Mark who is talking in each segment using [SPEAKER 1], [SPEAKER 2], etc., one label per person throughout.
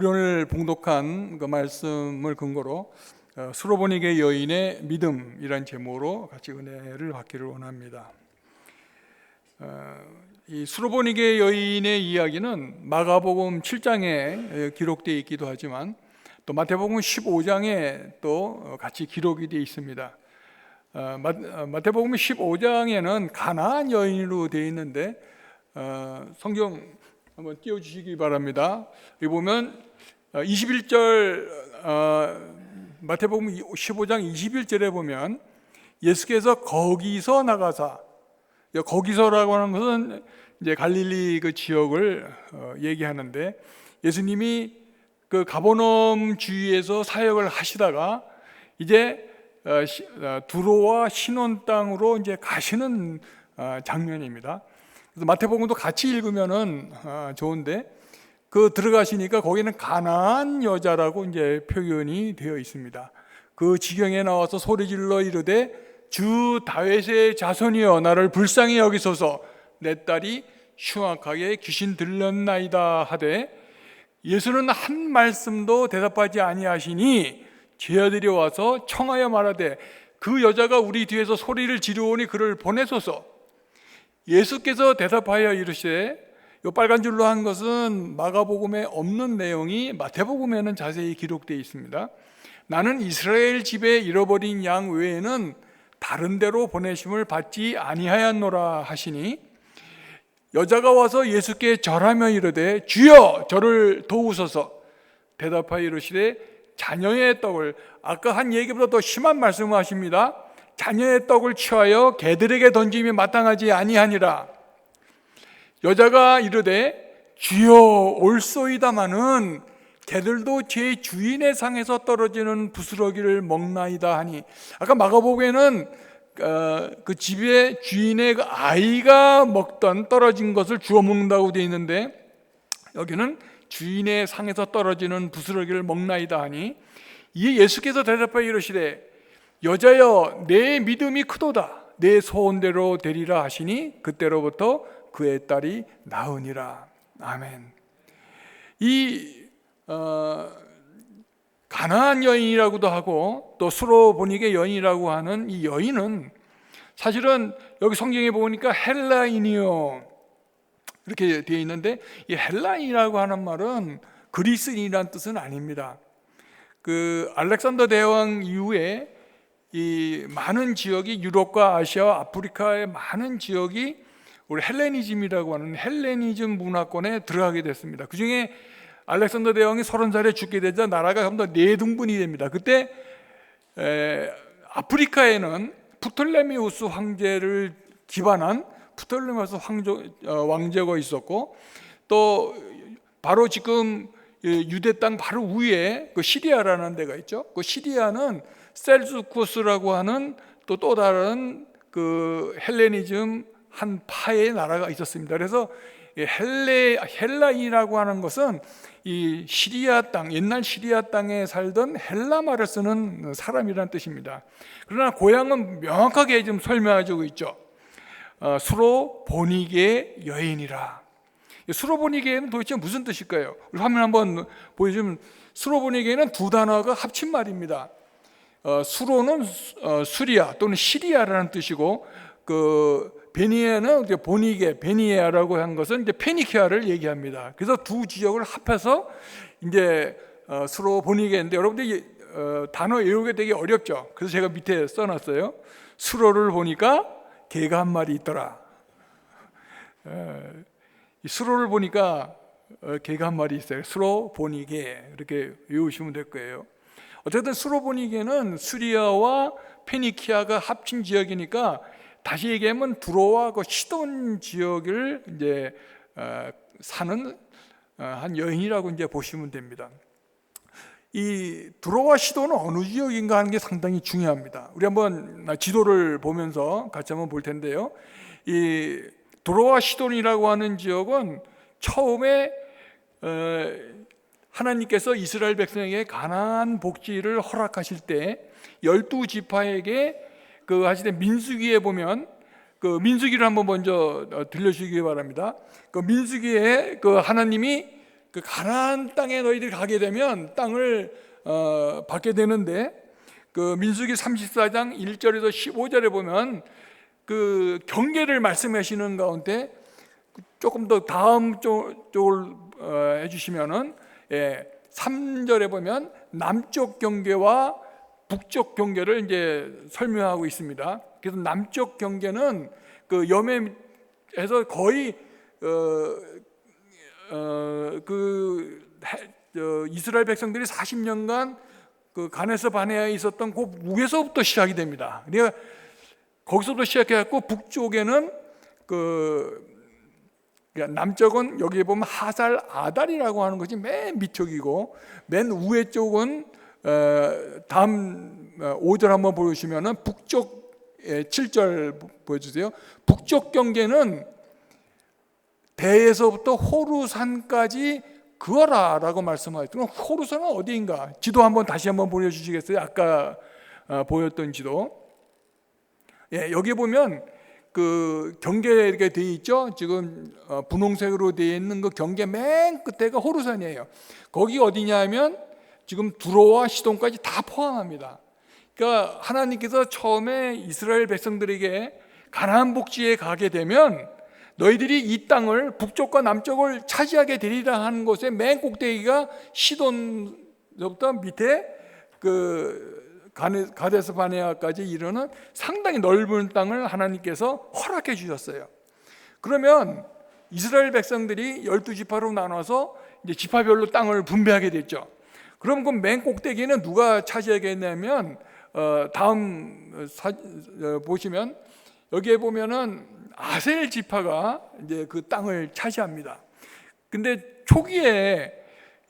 [SPEAKER 1] 우리 오늘 봉독한 그 말씀을 근거로 수로보니게 여인의 믿음이란 제목으로 같이 은혜를 받기를 원합니다. 이 수로보니게 여인의 이야기는 마가복음 7장에 기록되어 있기도 하지만 또 마태복음 15장에 또 같이 기록이 되어 있습니다. 마태복음 15장에는 가나안 여인으로 되어 있는데 성경 한번 띄워주시기 바랍니다. 여기 보면 21절 마태복음 15장 21절에 보면 예수께서 거기서 나가사, 거기서라고 하는 것은 이제 갈릴리 그 지역을 얘기하는데, 예수님이 그 가버나움 주위에서 사역을 하시다가 이제 두로와 시돈 땅으로 이제 가시는 장면입니다. 그래서 마태복음도 같이 읽으면은 좋은데, 그 들어가시니까 거기는 가나안 여자라고 이제 표현이 되어 있습니다. 그 지경에 나와서 소리질러 이르되 주 다윗의 자손이여 나를 불쌍히 여기소서, 내 딸이 흉악하게 귀신 들렸나이다 하되, 예수는 한 말씀도 대답하지 아니하시니 제자들이 와서 청하여 말하되 그 여자가 우리 뒤에서 소리를 지르오니 그를 보내소서. 예수께서 대답하여 이르시되, 이 빨간 줄로 한 것은 마가복음에 없는 내용이 마태복음에는 자세히 기록되어 있습니다. 나는 이스라엘 집에 잃어버린 양 외에는 다른 데로 보내심을 받지 아니하였노라 하시니, 여자가 와서 예수께 절하며 이르되 주여 저를 도우소서. 대답하여 이르시되 자녀의 떡을, 아까 한 얘기보다 더 심한 말씀을 하십니다. 자녀의 떡을 취하여 개들에게 던짐이 마땅하지 아니하니라. 여자가 이르되 주여 올소이다마는 개들도 제 주인의 상에서 떨어지는 부스러기를 먹나이다 하니, 아까 마가복음에는 그 집의 주인의 그 아이가 먹던 떨어진 것을 주워 먹는다고 되어 있는데, 여기는 주인의 상에서 떨어지는 부스러기를 먹나이다 하니, 이에 예수께서 대답하여 이르시되 여자여 내 믿음이 크도다, 내 소원대로 되리라 하시니 그때로부터 그의 딸이 나으니라. 아멘. 이 가나안 여인이라고도 하고 또 수로보니게 여인이라고 하는 이 여인은 사실은 여기 성경에 보니까 헬라인이요 이렇게 되어 있는데, 이 헬라인이라고 하는 말은 그리스인이란 뜻은 아닙니다. 그 알렉산더 대왕 이후에 이 많은 지역이, 유럽과 아시아와 아프리카의 많은 지역이 우리 헬레니즘이라고 하는 헬레니즘 문화권에 들어가게 됐습니다. 그 중에 알렉산더 대왕이 30살에 죽게 되자 나라가 전부 다 네등분이 됩니다. 그때 아프리카에는 프톨레미우스 황제를 기반한 프톨레미우스 왕제가 있었고, 또 바로 지금 유대 땅 바로 위에 그 시리아라는 데가 있죠. 그 시리아는 셀주쿠스라고 하는 또 다른 그 헬레니즘 한 파의 나라가 있었습니다. 그래서 헬라인이라고 하는 것은 이 시리아 땅, 옛날 시리아 땅에 살던 헬라말을 쓰는 사람이라는 뜻입니다. 그러나 고향은 명확하게 좀 설명해주고 있죠. 수로보니게 여인이라. 수로보니게는 도대체 무슨 뜻일까요? 우리 화면 한번 보여주면, 수로보니게는 두 단어가 합친 말입니다. 수로는 수리아 또는 시리아라는 뜻이고, 그 베니에는 보니게, 베니에라고 한 것은 이제 페니키아를 얘기합니다. 그래서 두 지역을 합해서 이제 수로보니게인데, 여러분들이 단어 외우기 되게 어렵죠. 그래서 제가 밑에 써놨어요. 수로를 보니까 개가 한 마리 있더라. 수로를 보니까 개가 한 마리 있어요. 수로보니게 이렇게 외우시면 될 거예요. 어쨌든 수로보니게는 수리아와 페니키아가 합친 지역이니까, 다시 얘기하면 두로와 그 시돈 지역을 이제 사는 한 여인이라고 이제 보시면 됩니다. 이 두로와 시돈은 어느 지역인가 하는 게 상당히 중요합니다. 우리 한번 지도를 보면서 같이 한번 볼 텐데요. 이 두로와 시돈이라고 하는 지역은 처음에 하나님께서 이스라엘 백성에게 가나안 복지를 허락하실 때 12지파에게 그 하실 때 민수기에 보면, 그 민수기를 한번 먼저 들려주시기 바랍니다. 그 민수기에 그 하나님이 그 가나안 땅에 너희들이 가게 되면 땅을 받게 되는데, 그 민수기 34장 1절에서 15절에 보면 그 경계를 말씀하시는 가운데 조금 더 다음 쪽을 해주시면은 3절에 보면 남쪽 경계와 북쪽 경계를 이제 설명하고 있습니다. 그래서 남쪽 경계는 그 여매에서 거의 이스라엘 백성들이 40년간 그 간에서 반해에 있었던 그 북에서부터 시작이 됩니다. 그러니까 거기서부터 시작해갖고 북쪽에는 그러니까 남쪽은 여기에 보면 하살 아달이라고 하는 것이 맨 밑쪽이고, 맨 위에 쪽은 다음 5절 한번 보시면은 북쪽 7절 보여주세요. 북쪽 경계는 대에서부터 호루산까지 그어라라고 말씀하셨죠. 호루산은 어디인가? 지도 한번 다시 한번 보여주시겠어요? 아까 보였던 지도. 여기 보면 그 경계 이렇게 되어 있죠. 지금 분홍색으로 되어 있는 그 경계 맨 끝에가 호루산이에요. 거기 어디냐면 지금 두로와 시돈까지 다 포함합니다. 그러니까 하나님께서 처음에 이스라엘 백성들에게 가나안 복지에 가게 되면 너희들이 이 땅을 북쪽과 남쪽을 차지하게 되리라 하는 곳의 맨 꼭대기가 시돈부터 밑에 그 가데스 바네아까지 이르는 상당히 넓은 땅을 하나님께서 허락해 주셨어요. 그러면 이스라엘 백성들이 12지파로 나눠서 이제 지파별로 땅을 분배하게 됐죠. 그럼 그 맨 꼭대기는 누가 차지하겠냐면 다음 보시면 여기에 보면은 아셀 지파가 이제 그 땅을 차지합니다. 근데 초기에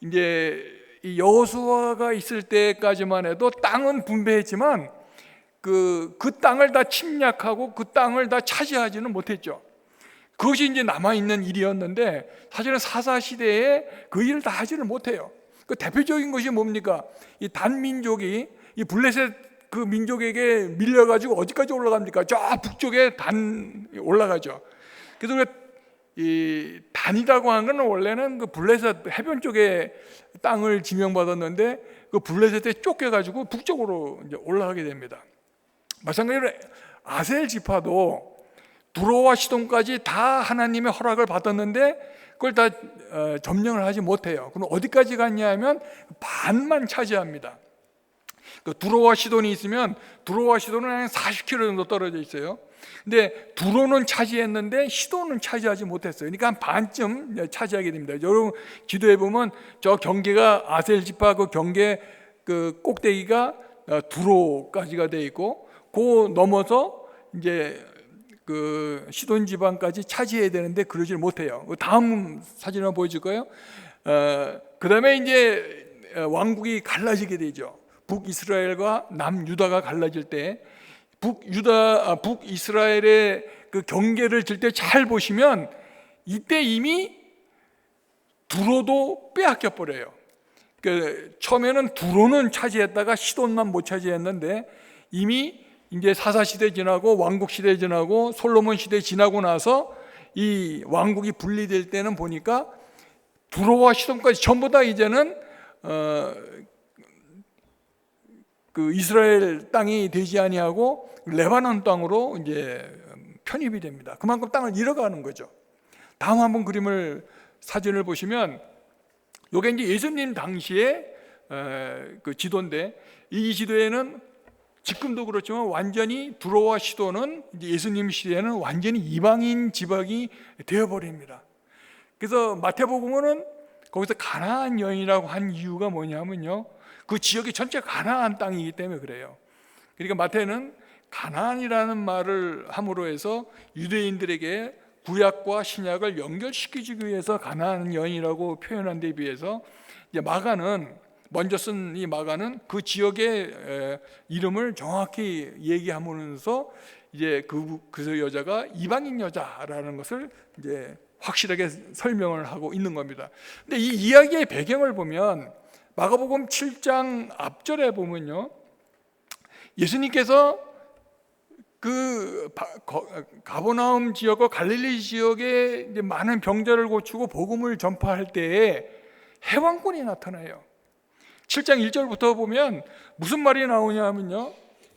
[SPEAKER 1] 이제 이 여호수아가 있을 때까지만 해도 땅은 분배했지만 그 땅을 다 침략하고 그 땅을 다 차지하지는 못했죠. 그것이 이제 남아있는 일이었는데 사실은 사사 시대에 그 일을 다 하지를 못해요. 그 대표적인 것이 뭡니까? 이 단민족이 이 블레셋 그 민족에게 밀려가지고 어디까지 올라갑니까? 저 북쪽에 단 올라가죠. 그래서 이 단이라고 하는 건 원래는 그 블레셋 해변 쪽에 땅을 지명받았는데 그 블레셋에 쫓겨가지고 북쪽으로 이제 올라가게 됩니다. 마찬가지로 아셀 지파도 두로와 시돈까지 다 하나님의 허락을 받았는데 그걸 다 점령을 하지 못해요. 그럼 어디까지 갔냐면 반만 차지합니다. 그 두로와 시돈이 있으면 두로와 시돈은 한 40km 정도 떨어져 있어요. 근데 두로는 차지했는데 시돈은 차지하지 못했어요. 그러니까 한 반쯤 차지하게 됩니다. 여러분 지도에 보면 저 경계가 아셀 지파 그 경계 그 꼭대기가 두로까지가 돼 있고 그 넘어서 이제 그 시돈 지방까지 차지해야 되는데 그러질 못해요. 다음 사진 한번 보여줄 거예요. 그 다음에 이제 왕국이 갈라지게 되죠. 북이스라엘과 남유다가 갈라질 때 북이스라엘의 그 경계를 질 때 잘 보시면 이때 이미 두로도 빼앗겨 버려요. 그 처음에는 두로는 차지했다가 시돈만 못 차지했는데 이미 이제 사사 시대 지나고 왕국 시대 지나고 솔로몬 시대 지나고 나서 이 왕국이 분리될 때는 보니까 두로와 시돈까지 전부 다 이제는 그 이스라엘 땅이 되지 아니하고 레바논 땅으로 이제 편입이 됩니다. 그만큼 땅을 잃어가는 거죠. 다음 한번 그림을 사진을 보시면 이게 이제 예수님 당시에 그 지도인데 이 지도에는 지금도 그렇지만 완전히 두로와 시돈은 이제 예수님 시대에는 완전히 이방인 지방이 되어버립니다. 그래서 마태복음은 거기서 가나안 여인이라고 한 이유가 뭐냐면요, 그 지역이 전체 가나안 땅이기 때문에 그래요. 그러니까 마태는 가나안이라는 말을 함으로 해서 유대인들에게 구약과 신약을 연결시키기 위해서 가나안 여인이라고 표현한 데 비해서 이제 마가는 먼저 쓴 이 마가는 그 지역의 이름을 정확히 얘기하면서 이제 그 여자가 이방인 여자라는 것을 이제 확실하게 설명을 하고 있는 겁니다. 근데 이 이야기의 배경을 보면 마가복음 7장 앞절에 보면요, 예수님께서 그 가버나움 지역과 갈릴리 지역에 이제 많은 병자를 고치고 복음을 전파할 때에 해방권이 나타나요. 7장 1절부터 보면 무슨 말이 나오냐면요,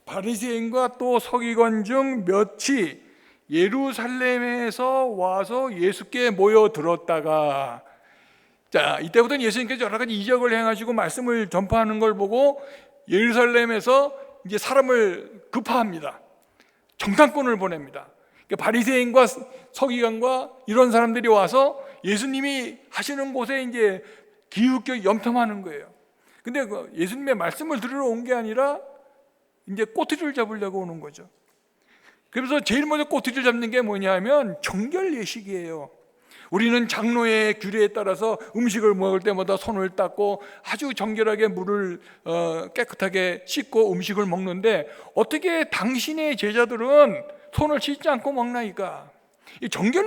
[SPEAKER 1] 바리새인과 또 서기관 중 몇이 예루살렘에서 와서 예수께 모여들었다가, 자, 이때부터는 예수님께서 여러 가지 이적을 행하시고 말씀을 전파하는 걸 보고 예루살렘에서 이제 사람을 급파합니다. 정탐꾼을 보냅니다. 바리새인과 서기관과 이런 사람들이 와서 예수님이 하시는 곳에 이제 기웃겨 염탐하는 거예요. 근데 예수님의 말씀을 들으러 온 게 아니라 이제 꼬투리를 잡으려고 오는 거죠. 그래서 제일 먼저 꼬투리를 잡는 게 뭐냐면 정결 예식이에요. 우리는 장로의 규례에 따라서 음식을 먹을 때마다 손을 닦고 아주 정결하게 물을 깨끗하게 씻고 음식을 먹는데, 어떻게 당신의 제자들은 손을 씻지 않고 먹나이까? 이 정결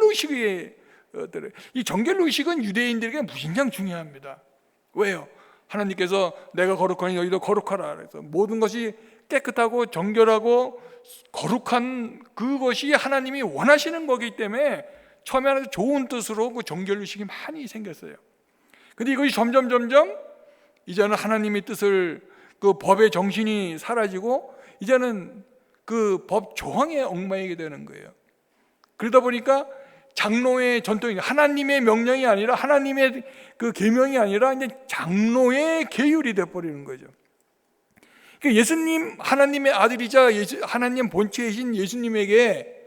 [SPEAKER 1] 의식은 유대인들에게 무진장 중요합니다. 왜요? 하나님께서 내가 거룩하니 너희도 거룩하라. 그래서 모든 것이 깨끗하고 정결하고 거룩한 그것이 하나님이 원하시는 거기 때문에 처음에 아주 좋은 뜻으로 그 정결 의식이 많이 생겼어요. 근데 이것이 점점 이제는 하나님의 뜻을, 그 법의 정신이 사라지고 이제는 그 법 조항에 얽매이게 되는 거예요. 그러다 보니까 장로의 전통이 하나님의 명령이 아니라, 하나님의 그 계명이 아니라 이제 장로의 계율이 돼 버리는 거죠. 그러니까 예수님, 하나님의 아들이자 하나님 본체이신 예수님에게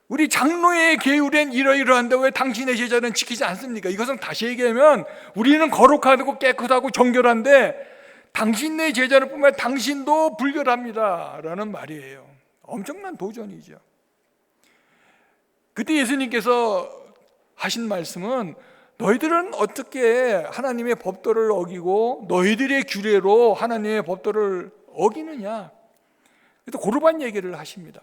[SPEAKER 1] 우리 장로의 계율엔 이러이러한데 왜 당신의 제자는 지키지 않습니까? 이것은 다시 얘기하면 우리는 거룩하고 깨끗하고 정결한데 당신의 제자를 보면 당신도 불결합니다 라는 말이에요. 엄청난 도전이죠. 그때 예수님께서 하신 말씀은 너희들은 어떻게 하나님의 법도를 어기고 너희들의 규례로 하나님의 법도를 어기느냐. 그래서 고르반 얘기를 하십니다.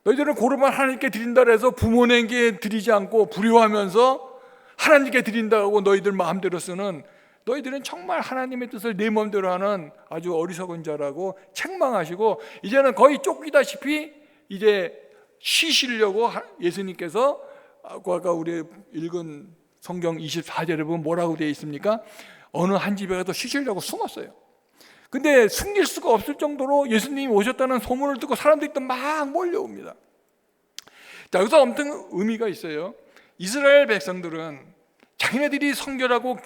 [SPEAKER 1] 너희들은 고르반 하나님께 드린다 해서 부모에게 드리지 않고 불효하면서 하나님께 드린다고 너희들 마음대로 쓰는, 너희들은 정말 하나님의 뜻을 내 마음대로 하는 아주 어리석은 자라고 책망하시고, 이제는 거의 쫓기다시피 이제 쉬시려고 예수님께서, 아까 우리 읽은 성경 24절에 보면 뭐라고 되어 있습니까? 어느 한 집에 가서 쉬시려고 숨었어요. 근데 숨길 수가 없을 정도로 예수님이 오셨다는 소문을 듣고 사람들이 또 막 몰려옵니다. 자, 여기서 엄청 의미가 있어요. 이스라엘 백성들은 자기네들이 성결하고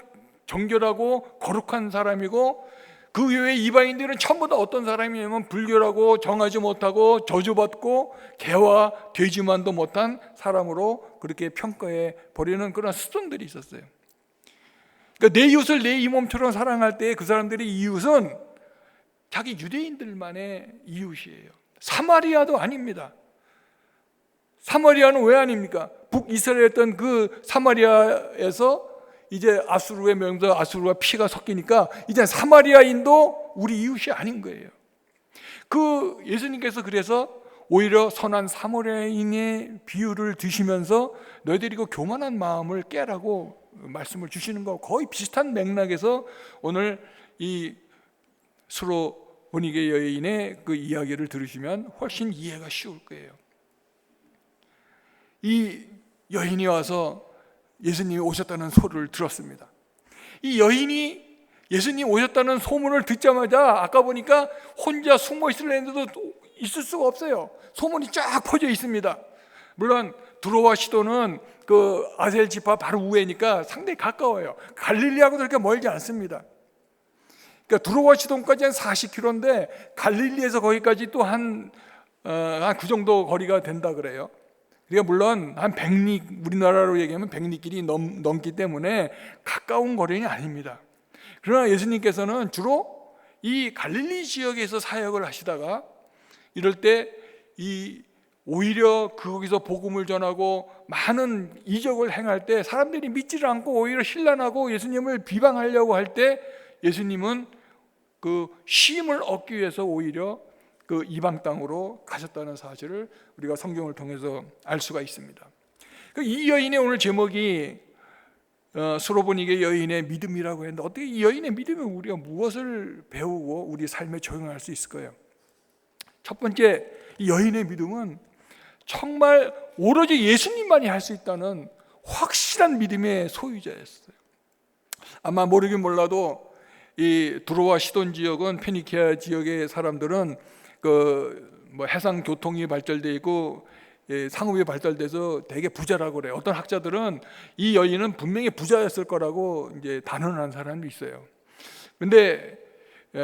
[SPEAKER 1] 정결하고 거룩한 사람이고, 그 외에 이방인들은 전부 다 어떤 사람이냐면 불결하고 정하지 못하고 저주받고 개와 돼지만도 못한 사람으로 그렇게 평가해 버리는 그런 습성들이 있었어요. 그러니까 내 이웃을 내 이 몸처럼 사랑할 때 그 사람들의 이웃은 자기 유대인들만의 이웃이에요. 사마리아도 아닙니다. 사마리아는 왜 아닙니까? 북이스라엘이었던 그 사마리아에서 이제 아수르의 명자 아수르와 피가 섞이니까 이제 사마리아인도 우리 이웃이 아닌 거예요. 그 예수님께서 그래서 오히려 선한 사마리아인의 비유를 드시면서 너희들이 그 교만한 마음을 깨라고 말씀을 주시는 거 거의 비슷한 맥락에서 오늘 이 수로보니게 여인의 그 이야기를 들으시면 훨씬 이해가 쉬울 거예요. 이 여인이 와서 예수님이 오셨다는 소리를 들었습니다. 이 여인이 예수님 오셨다는 소문을 듣자마자 아까 보니까 혼자 숨어 있으려는데도 있을 수가 없어요. 소문이 쫙 퍼져 있습니다. 물론 두로와 시도는 그 아셀 지파 바로 우회니까 상당히 가까워요. 갈릴리하고도 그렇게 멀지 않습니다. 그러니까 두로와 시돈까지 한 40km인데 갈릴리에서 거기까지 또 한 그 정도 거리가 된다 그래요. 그러니까 물론 한 100리, 우리나라로 얘기하면 100리길이 넘기 때문에 가까운 거리는 아닙니다. 그러나 예수님께서는 주로 이 갈릴리 지역에서 사역을 하시다가 이럴 때 이 오히려 거기서 복음을 전하고 많은 이적을 행할 때 사람들이 믿지를 않고 오히려 신란하고 예수님을 비방하려고 할 때 예수님은 그 쉼을 얻기 위해서 오히려 그 이방 땅으로 가셨다는 사실을 우리가 성경을 통해서 알 수가 있습니다. 이 여인의 오늘 제목이 수로보니게 여인의 믿음이라고 했는데, 어떻게 이 여인의 믿음에 우리가 무엇을 배우고 우리 삶에 적용할 수 있을까요? 첫 번째, 이 여인의 믿음은 정말 오로지 예수님만이 할 수 있다는 확실한 믿음의 소유자였어요. 아마 모르긴 몰라도 이 두로와 시돈 지역은 페니키아 지역의 사람들은 그 뭐 해상 교통이 발달돼 있고 상업이 발달돼서 되게 부자라고 그래요. 어떤 학자들은 이 여인은 분명히 부자였을 거라고 이제 단언한 사람도 있어요. 근데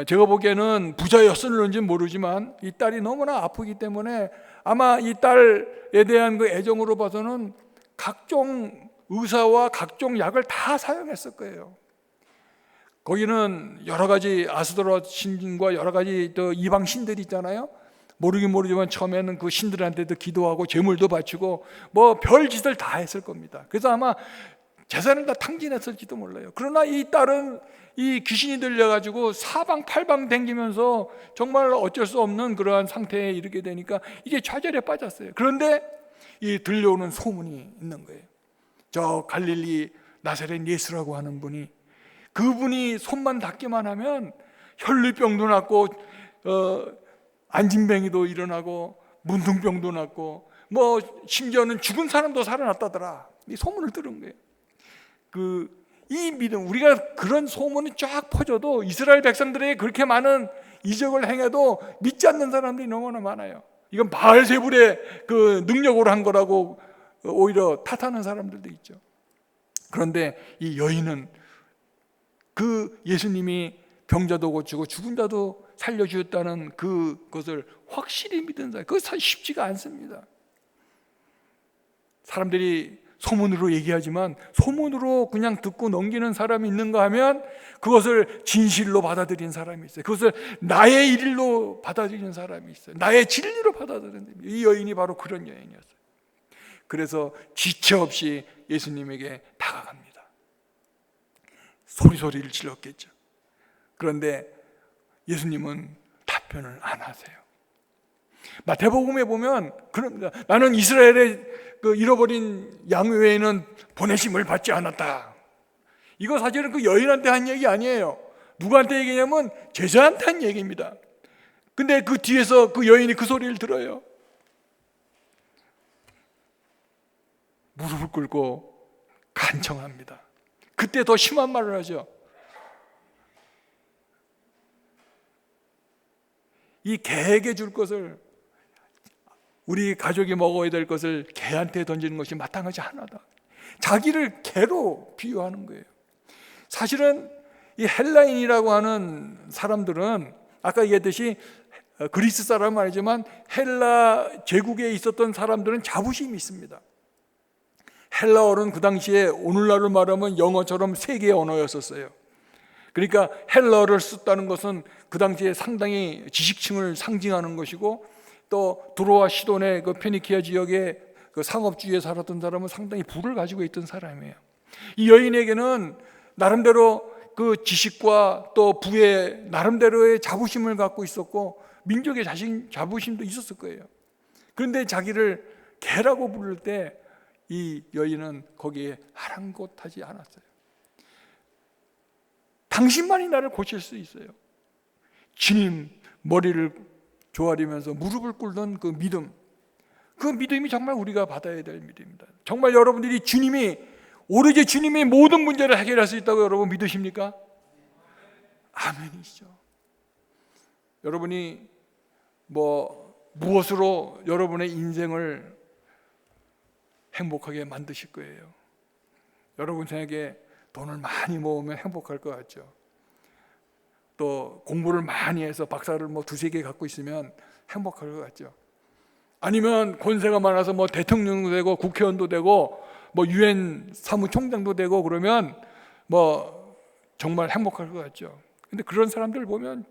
[SPEAKER 1] 제가 보기에는 부자였을는지는 모르지만 이 딸이 너무나 아프기 때문에 아마 이 딸에 대한 그 애정으로 봐서는 각종 의사와 각종 약을 다 사용했을 거예요. 거기는 여러 가지 아스토라 신과 여러 가지 또 이방 신들이 있잖아요. 모르긴 모르지만 처음에는 그 신들한테도 기도하고 제물도 바치고 뭐 별 짓을 다 했을 겁니다. 그래서 아마 재산을 다 탕진했을지도 몰라요. 그러나 이 딸은 이 귀신이 들려가지고 사방팔방 댕기면서 정말 어쩔 수 없는 그러한 상태에 이르게 되니까 이게 좌절에 빠졌어요. 그런데 이 들려오는 소문이 있는 거예요. 저 갈릴리 나사렛 예수라고 하는 분이, 그분이 손만 닿기만 하면 혈류병도 낫고 안진뱅이도 일어나고 문둥병도 낫고 뭐 심지어는 죽은 사람도 살아났다더라. 이 소문을 들은 거예요. 이 믿음, 우리가 그런 소문이 쫙 퍼져도 이스라엘 백성들에게 그렇게 많은 이적을 행해도 믿지 않는 사람들이 너무나 많아요. 이건 바알세불의 그 능력으로 한 거라고 오히려 탓하는 사람들도 있죠. 그런데 이 여인은 그 예수님이 병자도 고치고 죽은 자도 살려주셨다는 그것을 확실히 믿은 사람, 그거 쉽지가 않습니다. 사람들이 소문으로 얘기하지만 소문으로 그냥 듣고 넘기는 사람이 있는가 하면 그것을 진실로 받아들인 사람이 있어요. 그것을 나의 일로 받아들이는 사람이 있어요. 나의 진리로 받아들이는 사람이 있어요. 이 여인이 바로 그런 여인이었어요. 그래서 지체 없이 예수님에게 다가갑니다. 소리를 질렀겠죠. 그런데 예수님은 답변을 안 하세요. 마태복음에 보면 그럽니다. 나는 이스라엘의 그 잃어버린 양 외에는 보내심을 받지 않았다. 이거 사실은 그 여인한테 한 얘기 아니에요. 누구한테 얘기냐면 제자한테 한 얘기입니다. 근데 그 뒤에서 그 여인이 그 소리를 들어요. 무릎을 꿇고 간청합니다. 그때 더 심한 말을 하죠. 이 개에게 줄 것을, 우리 가족이 먹어야 될 것을 개한테 던지는 것이 마땅하지 않아다. 자기를 개로 비유하는 거예요. 사실은 이 헬라인이라고 하는 사람들은 아까 얘기했듯이 그리스 사람은 아니지만 헬라 제국에 있었던 사람들은 자부심이 있습니다. 헬라어는 그 당시에 오늘날로 말하면 영어처럼 세계의 언어였었어요. 그러니까 헬라어를 썼다는 것은 그 당시에 상당히 지식층을 상징하는 것이고, 또 두로와 시돈의 그 페니키아 지역의 그 상업주의에 살았던 사람은 상당히 부를 가지고 있던 사람이에요. 이 여인에게는 나름대로 그 지식과 또 부의 나름대로의 자부심을 갖고 있었고 민족의 자부심도 있었을 거예요. 그런데 자기를 개라고 부를 때 이 여인은 거기에 아랑곳하지 않았어요. 당신만이 나를 고칠 수 있어요. 주님 머리를 조아리면서 무릎을 꿇던 그 믿음, 그 믿음이 정말 우리가 받아야 될 믿음입니다. 정말 여러분들이 오로지 주님이 모든 문제를 해결할 수 있다고 여러분 믿으십니까? 아멘이죠. 여러분이 무엇으로 여러분의 인생을 행복하게 만드실 거예요? 여러분 생각에 돈을 많이 모으면 행복할 것 같죠? 또 공부를 많이 해서 박사를 두세 개 갖고 있으면 행복할 것 같죠? 아니면 권세가 많아서 대통령도 되고 국회의원도 되고 유엔 사무총장도 되고 그러면 정말 행복할 것 같죠? 근데 그런 사람들 보면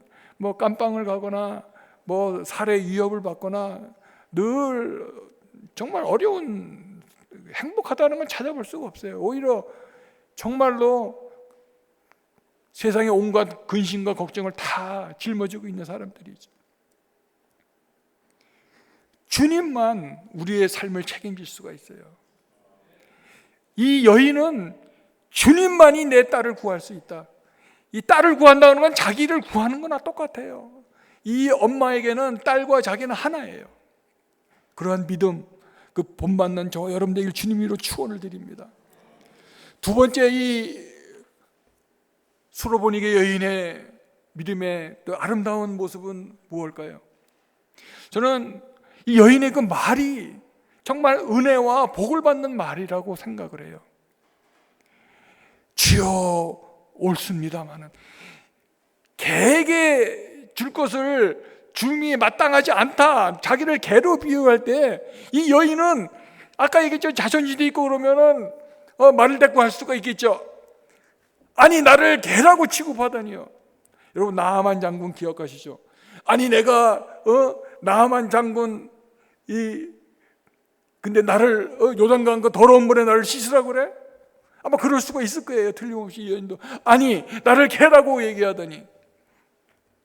[SPEAKER 1] 깜빵을 가거나 살해 위협을 받거나 늘 정말 어려운, 행복하다는 건 찾아볼 수가 없어요. 오히려 정말로 세상의 온갖 근심과 걱정을 다 짊어지고 있는 사람들이죠. 주님만 우리의 삶을 책임질 수가 있어요. 이 여인은 주님만이 내 딸을 구할 수 있다. 이 딸을 구한다는 건 자기를 구하는 거나 똑같아요. 이 엄마에게는 딸과 자기는 하나예요. 그러한 믿음, 그 본받는 저 여러분들 주님 위로 축원을 드립니다. 두 번째, 이 수로보니게 여인의 믿음의 또 아름다운 모습은 무엇일까요? 저는 이 여인의 그 말이 정말 은혜와 복을 받는 말이라고 생각을 해요. 주여 옳습니다마는 개에게 줄 것을 줌이 마땅하지 않다, 자기를 개로 비유할 때 이 여인은 아까 얘기했죠, 자존심이 있고 그러면은 말을 대꾸할 수가 있겠죠. 아니 나를 개라고 취급하다니요. 여러분 나아만 장군 기억하시죠? 아니 내가 나아만 장군 근데 나를 요단강 그 더러운 물에 나를 씻으라고 그래? 아마 그럴 수가 있을 거예요. 틀림없이 이 여인도 아니 나를 개라고 얘기하다니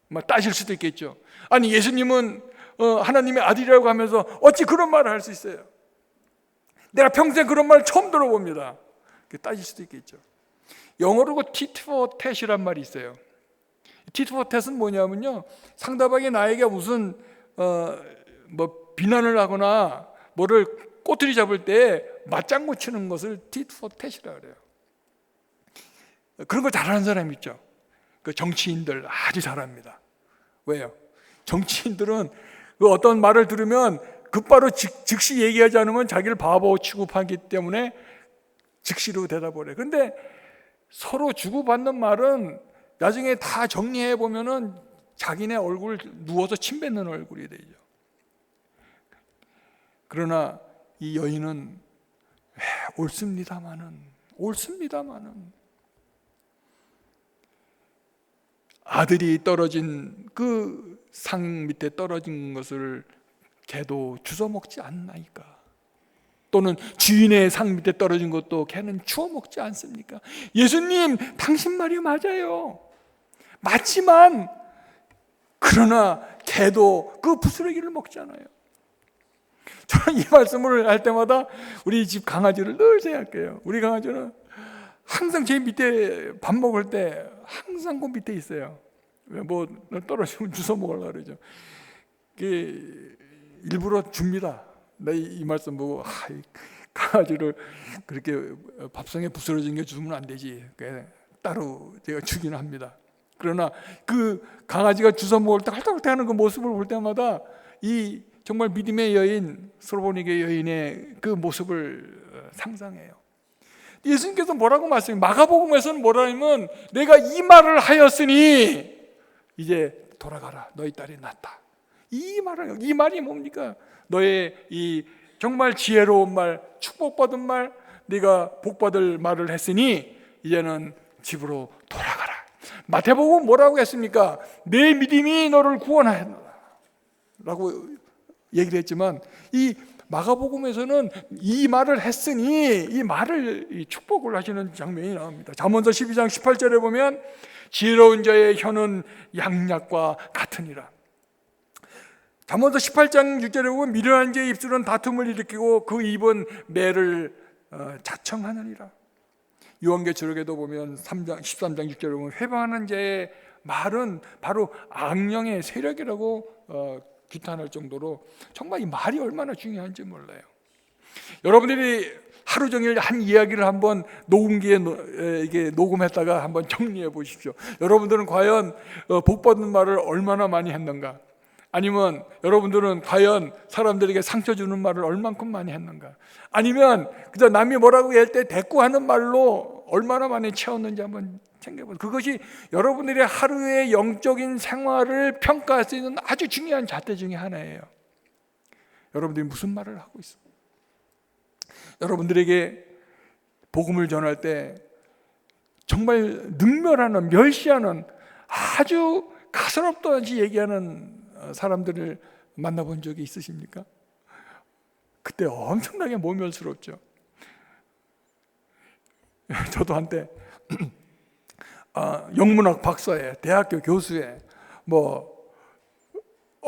[SPEAKER 1] 막 따질 수도 있겠죠. 아니 예수님은 하나님의 아들이라고 하면서 어찌 그런 말을 할 수 있어요? 내가 평생 그런 말 처음 들어봅니다. 따질 수도 있겠죠. 영어로 그 tit for tat이란 말이 있어요. tit for tat은 뭐냐면요, 상대방이 나에게 무슨 뭐 비난을 하거나 뭐를 꼬투리 잡을 때 맞장구 치는 것을 tit for tat이라 그래요. 그런 걸 잘하는 사람이 있죠. 그 정치인들 아주 잘합니다. 왜요? 정치인들은 그 어떤 말을 들으면 곧바로 즉시 얘기하지 않으면 자기를 바보 취급하기 때문에 즉시로 대답을 해요. 그런데 서로 주고받는 말은 나중에 다 정리해 보면은 자기네 얼굴 누워서 침 뱉는 얼굴이 되죠. 그러나 이 여인은 옳습니다마는 아들이 떨어진 그 상 밑에 떨어진 것을 개도 주워 먹지 않나이까? 또는 주인의 상 밑에 떨어진 것도 개는 주워 먹지 않습니까? 예수님, 당신 말이 맞아요. 맞지만 그러나 개도 그 부스러기를 먹잖아요. 저는 이 말씀을 할 때마다 우리 집 강아지를 늘 생각해요. 우리 강아지는 항상 제 밑에 밥 먹을 때 항상 그 밑에 있어요. 뭐 떨어지면 주워 먹으려고 그러죠. 일부러 줍니다. 이 말씀 보고 강아지를 그렇게 밥상에 부스러진 게 주면 안 되지. 따로 제가 주기는 합니다. 그러나 그 강아지가 주워 먹을 때 헐떡헐떡하는 그 모습을 볼 때마다 이 정말 믿음의 여인, 수로보니게 여인의 그 모습을 상상해요. 예수님께서 뭐라고 말씀해요? 마가복음에서는 뭐라 하면 내가 이 말을 하였으니 이제 돌아가라, 너희 딸이 낫다. 이 말이 뭡니까? 너의 이 정말 지혜로운 말, 축복받은 말, 네가 복받을 말을 했으니 이제는 집으로 돌아가라. 마태복음 뭐라고 했습니까? 내 믿음이 너를 구원하였노라 라고 얘기를 했지만 이 마가복음에서는 이 말을 했으니 이 말을 축복을 하시는 장면이 나옵니다. 잠언서 12장 18절에 보면 지혜로운 자의 혀는 양약과 같으니라. 잠언서 18장 6절에 보면 미련한 자의 입술은 다툼을 일으키고 그 입은 매를 자청하느니라. 요한계시록에도 보면 13장 6절에 보면 회방하는 자의 말은 바로 악령의 세력이라고 규탄할 정도로 정말 이 말이 얼마나 중요한지 몰라요. 여러분들이 하루 종일 한 이야기를 한번 녹음기에 이게 녹음했다가 한번 정리해 보십시오. 여러분들은 과연 복받는 말을 얼마나 많이 했는가? 아니면 여러분들은 과연 사람들에게 상처 주는 말을 얼만큼 많이 했는가? 아니면 그저 남이 뭐라고 할 때 대꾸하는 말로 얼마나 많이 채웠는지 한번 생각해보세요. 그것이 여러분들의 하루의 영적인 생활을 평가할 수 있는 아주 중요한 잣대 중에 하나예요. 여러분들이 무슨 말을 하고 있어요? 여러분들에게 복음을 전할 때 정말 능멸하는, 멸시하는, 아주 가스럽다지 얘기하는 사람들을 만나본 적이 있으십니까? 그때 엄청나게 모멸스럽죠. 저도 한때 영문학 박사에, 대학교 교수에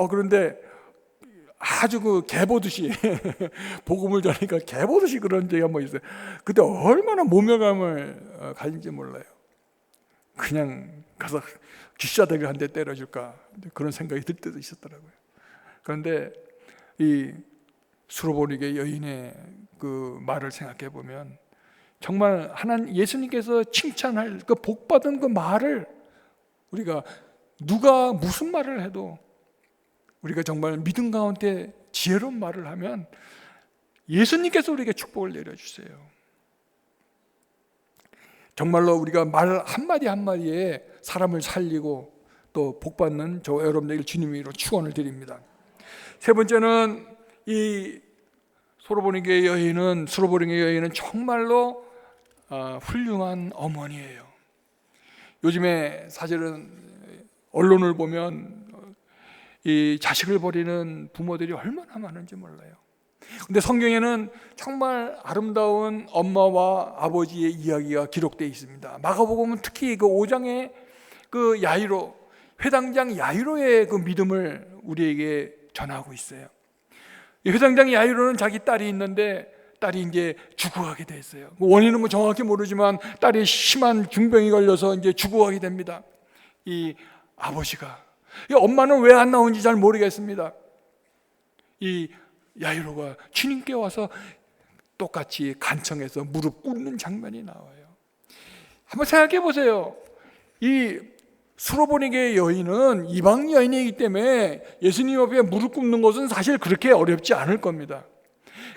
[SPEAKER 1] 그런데 아주 그 개보듯이 복음을 전하니까 개보듯이 그런 적이 한번 있어요. 그때 얼마나 모멸감을 가진지 몰라요. 그냥 가서 쥐싸대기 한 대 때려줄까 그런 생각이 들 때도 있었더라고요. 그런데 이 수로보니게 여인의 그 말을 생각해 보면 정말 하나님 예수님께서 칭찬할 그 복받은 그 말을 우리가 누가 무슨 말을 해도 우리가 정말 믿음 가운데 지혜로운 말을 하면 예수님께서 우리에게 축복을 내려주세요. 정말로 우리가 말 한마디 한마디에 사람을 살리고 또 복받는 저 여러분들 주님으로 축원을 드립니다. 세 번째는 이 수로보니게 여인은 정말로 훌륭한 어머니예요. 요즘에 사실은 언론을 보면 이 자식을 버리는 부모들이 얼마나 많은지 몰라요. 근데 성경에는 정말 아름다운 엄마와 아버지의 이야기가 기록되어 있습니다. 마가복음은 특히 그 5장에 그 야이로, 회당장 야이로의 그 믿음을 우리에게 전하고 있어요. 이 회당장 야이로는 자기 딸이 있는데 딸이 이제 죽어가게 됐어요. 원인은 뭐 정확히 모르지만 딸이 심한 중병이 걸려서 이제 죽어가게 됩니다. 이 아버지가, 이 엄마는 왜 안 나온지 잘 모르겠습니다. 이 야이로가 주님께 와서 똑같이 간청해서 무릎 꿇는 장면이 나와요. 한번 생각해 보세요. 이 수로보니게 여인은 이방 여인이기 때문에 예수님 앞에 무릎 꿇는 것은 사실 그렇게 어렵지 않을 겁니다.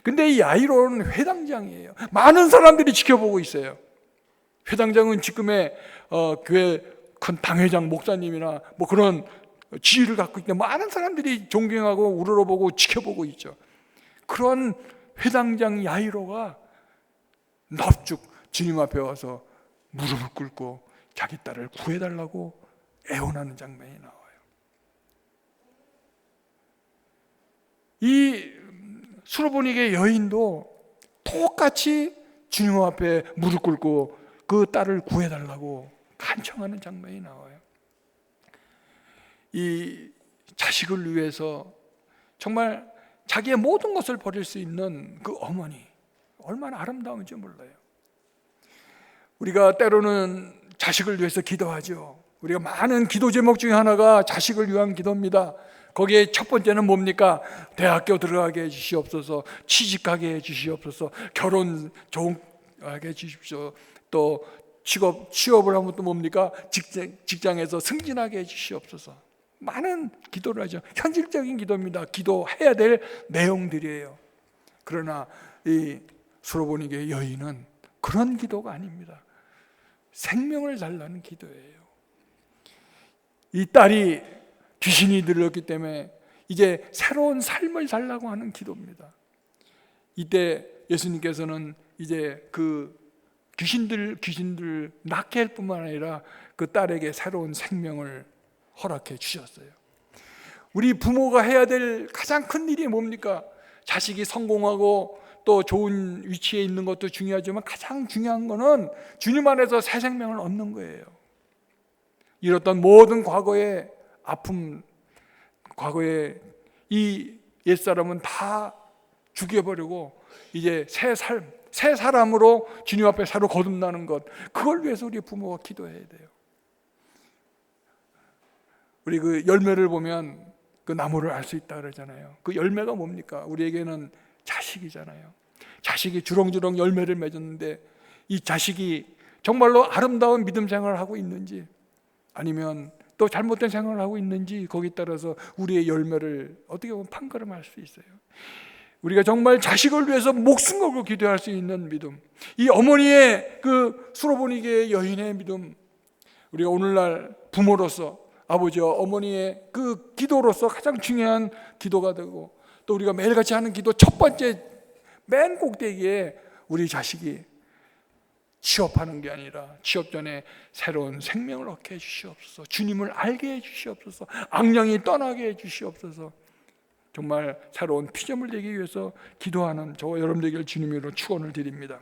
[SPEAKER 1] 근데 이 야이로는 회당장이에요. 많은 사람들이 지켜보고 있어요. 회당장은 지금의 교회 큰 당회장 목사님이나 뭐 그런 지위를 갖고 있는데 많은 사람들이 존경하고 우러러보고 지켜보고 있죠. 그런 회당장 야이로가 넙죽 주님 앞에 와서 무릎을 꿇고 자기 딸을 구해달라고 애원하는 장면이 나와요. 이 수로보니게 여인도 똑같이 주님 앞에 무릎 꿇고 그 딸을 구해달라고 간청하는 장면이 나와요. 이 자식을 위해서 정말 자기의 모든 것을 버릴 수 있는 그 어머니, 얼마나 아름다운지 몰라요. 우리가 때로는 자식을 위해서 기도하죠. 우리가 많은 기도 제목 중에 하나가 자식을 위한 기도입니다. 거기에 첫 번째는 뭡니까? 대학교 들어가게 해주시옵소서, 취직하게 해주시옵소서, 결혼 좋게 해주십시오. 또 취업을 하면 또 뭡니까? 직장에서 승진하게 해주시옵소서. 많은 기도를 하죠. 현실적인 기도입니다. 기도해야 될 내용들이에요. 그러나 이 수로보니게 여인은 그런 기도가 아닙니다. 생명을 달라는 기도예요. 이 딸이 귀신이 들렸기 때문에 이제 새로운 삶을 달라고 하는 기도입니다. 이때 예수님께서는 이제 그 귀신들 낫게 할 뿐만 아니라 그 딸에게 새로운 생명을 허락해 주셨어요. 우리 부모가 해야 될 가장 큰 일이 뭡니까? 자식이 성공하고 또 좋은 위치에 있는 것도 중요하지만 가장 중요한 거는 주님 안에서 새 생명을 얻는 거예요. 이렇던 모든 과거의 아픔, 과거의 이 옛사람은 다 죽여버리고 이제 새 사람으로 주님 앞에 새로 거듭나는 것, 그걸 위해서 우리 부모가 기도해야 돼요. 우리 그 열매를 보면 그 나무를 알 수 있다 그러잖아요. 그 열매가 뭡니까? 우리에게는 자식이잖아요. 자식이 주렁주렁 열매를 맺었는데 이 자식이 정말로 아름다운 믿음 생활을 하고 있는지 아니면 또 잘못된 생활을 하고 있는지 거기에 따라서 우리의 열매를 어떻게 보면 판가름할 수 있어요. 우리가 정말 자식을 위해서 목숨 걸고 기도할 수 있는 믿음, 이 어머니의 그 수로보니게 여인의 믿음, 우리가 오늘날 부모로서 아버지와 어머니의 그 기도로서 가장 중요한 기도가 되고, 또 우리가 매일같이 하는 기도 첫 번째 맨 꼭대기에 우리 자식이 취업하는 게 아니라 취업 전에 새로운 생명을 얻게 해주시옵소서, 주님을 알게 해주시옵소서, 악령이 떠나게 해주시옵소서. 정말 새로운 피조물 되기 위해서 기도하는 저와 여러분들에게 주님으로 축원을 드립니다.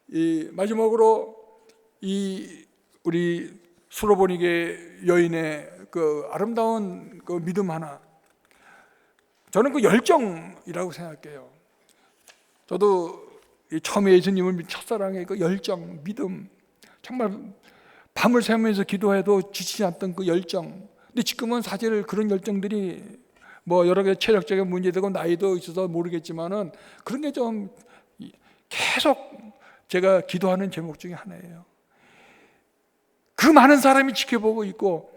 [SPEAKER 1] 이 마지막으로 이 우리 수로보니게 여인의 그 아름다운 그 믿음 하나, 저는 그 열정이라고 생각해요. 저도 처음에 예수님을 첫사랑의 그 열정, 믿음, 정말 밤을 새면서 기도해도 지치지 않던 그 열정. 근데 지금은 사실 그런 열정들이 뭐 여러 개 체력적인 문제되고 나이도 있어서 모르겠지만은 그런 게 좀 계속 제가 기도하는 제목 중에 하나예요. 그 많은 사람이 지켜보고 있고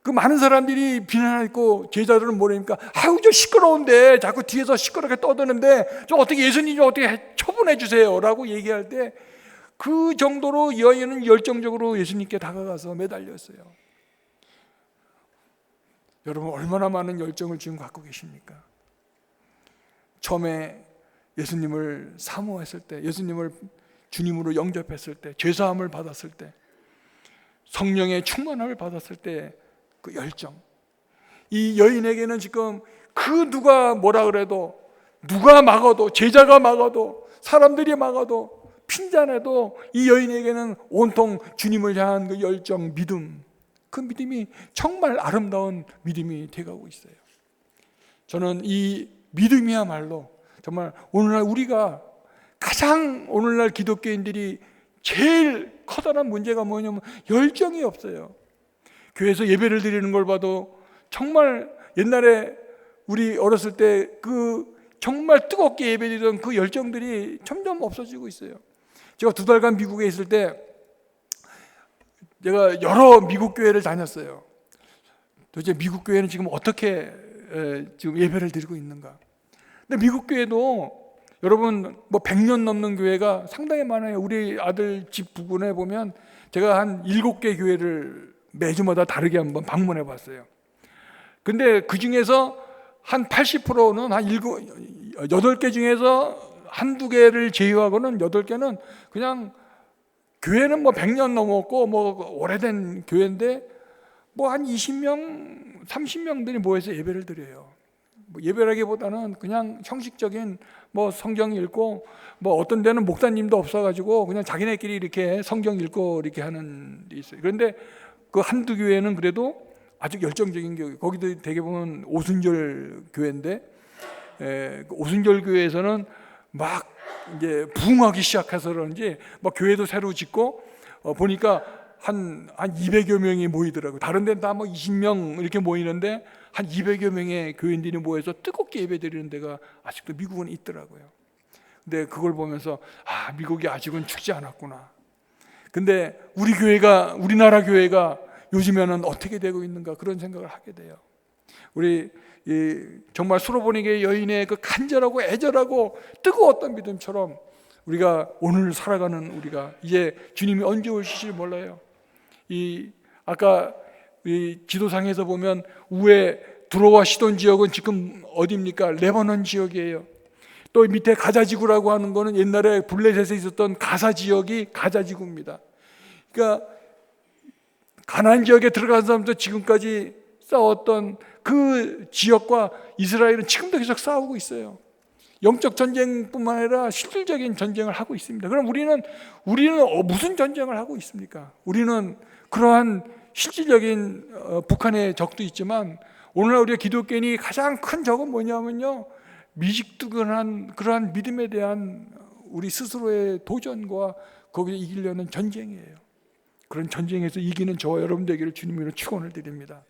[SPEAKER 1] 그 많은 사람들이 비난하고 제자들은 뭐랍니까? 아유 저 시끄러운데 자꾸 뒤에서 시끄럽게 떠드는데 좀 어떻게 예수님 좀 어떻게 처분해 주세요 라고 얘기할 때 그 정도로 여인은 열정적으로 예수님께 다가가서 매달렸어요. 여러분 얼마나 많은 열정을 지금 갖고 계십니까? 처음에 예수님을 사모했을 때, 예수님을 주님으로 영접했을 때, 죄사함을 받았을 때, 성령의 충만함을 받았을 때 그 열정, 이 여인에게는 지금 그 누가 뭐라 그래도, 누가 막아도, 제자가 막아도, 사람들이 막아도, 핀잔해도 이 여인에게는 온통 주님을 향한 그 열정, 믿음, 그 믿음이 정말 아름다운 믿음이 되어가고 있어요. 저는 이 믿음이야말로 정말 오늘날 우리가 가장 오늘날 기독교인들이 제일 커다란 문제가 뭐냐면 열정이 없어요. 교회에서 예배를 드리는 걸 봐도 정말 옛날에 우리 어렸을 때 그 정말 뜨겁게 예배드리던 그 열정들이 점점 없어지고 있어요. 제가 2달간 미국에 있을 때 제가 여러 미국 교회를 다녔어요. 도대체 미국 교회는 지금 어떻게 지금 예배를 드리고 있는가? 근데 미국 교회도 여러분 뭐 100년 넘는 교회가 상당히 많아요. 우리 아들 집 부근에 보면 제가 한 7개 교회를 매주마다 다르게 한번 방문해 봤어요. 근데 그 중에서 한 80%는 한 8개 중에서 한두 개를 제외하고는 8개는 그냥 교회는 뭐 100년 넘었고 뭐 오래된 교회인데 뭐 한 20명, 30명들이 모여서 예배를 드려요. 뭐 예배라기보다는 그냥 형식적인 뭐 성경 읽고 뭐 어떤 데는 목사님도 없어가지고 그냥 자기네끼리 이렇게 성경 읽고 이렇게 하는 데 있어요. 그런데 그 한두 교회는 그래도 아주 열정적인 교회, 거기도 되게 보면 오순절 교회인데 그 오순절 교회에서는 막 이제 부흥하기 시작해서 그런지 막 교회도 새로 짓고 보니까 한 200여 명이 모이더라고요. 다른 데는 다 뭐 20명 이렇게 모이는데 한 200여 명의 교인들이 모여서 뜨겁게 예배드리는 데가 아직도 미국은 있더라고요. 근데 그걸 보면서 아, 미국이 아직은 죽지 않았구나. 근데 우리 교회가, 우리나라 교회가 요즘에는 어떻게 되고 있는가 그런 생각을 하게 돼요. 우리 정말 수로보니게 여인의 그 간절하고 애절하고 뜨거웠던 믿음처럼 우리가 오늘 살아가는 우리가 이제 주님이 언제 오실지 몰라요. 아까 이 지도상에서 보면 우에 두로와 시돈 지역은 지금 어디입니까? 레바논 지역이에요. 또 밑에 가자지구라고 하는 거는 옛날에 블레셋에 있었던 가사 지역이 가자지구입니다. 그러니까 가나안 지역에 들어간 사람도 지금까지 싸웠던 그 지역과 이스라엘은 지금도 계속 싸우고 있어요. 영적 전쟁뿐만 아니라 실질적인 전쟁을 하고 있습니다. 그럼 우리는 무슨 전쟁을 하고 있습니까? 우리는 그러한 실질적인 북한의 적도 있지만 오늘날 우리가 기독교인이 가장 큰 적은 뭐냐면요, 미식두근한 그러한 믿음에 대한 우리 스스로의 도전과 거기에 이기려는 전쟁이에요. 그런 전쟁에서 이기는 저와 여러분 되기를 주님으로 축원을 드립니다.